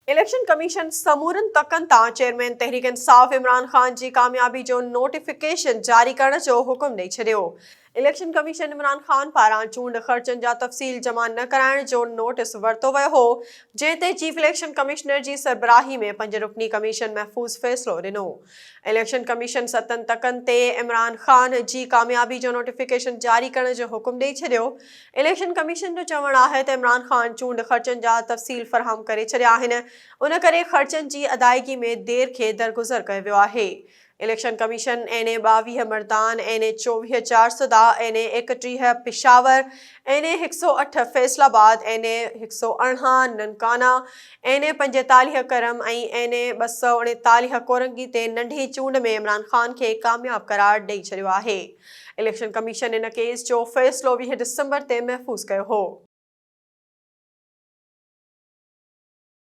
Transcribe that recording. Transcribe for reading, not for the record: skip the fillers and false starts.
Election commission समूरन तकन तां chairman Tehreek Insaf Imran Khan जी कामयाबी जो नोटिफिकेशन जारी करण जो हुकुम ॾेई छॾियो। इलेक्शन कमीशन इमरान खान पारां चूंड ख़र्चनि जा तफ़सील जमा न कराइण जो नोटिस वरितो वियो हो, जंहिं ते चीफ इलेक्शन कमिश्नर जी सरबराही में 5 रुकनी कमीशन महफ़ूज़ फ़ैसिलो ॾिनो। इलेक्शन कमीशन 7 तकन ते इमरान खान जी कामयाबी जो नोटिफिकेशन जारी करण जो हुकुम ॾेई छॾियो। इलेक्शन कमीशन जो चवणु आहे त इमरान खान चूंड ख़र्चनि जा तफ़सील फ़राहम करे छॾिया आहिनि, उन करे ख़र्चनि जी अदायगी में देर खे दरगुज़र कयो वियो आहे। Election commission NA 22 Mardan, NA 24 Charsadda, NA 31 Peshawar, NA 108 Faisalabad, NA 118 Nankana, NA 45 करम ऐं NA 239 कोरंगी ते नंढी चूंड में इमरान खान खे कामयाब करार ॾेई छॾियो आहे। इलेक्शन कमीशन इन केस जो फ़ैसिलो 20 दिसंबर ते महफ़ूज़ कयो हो।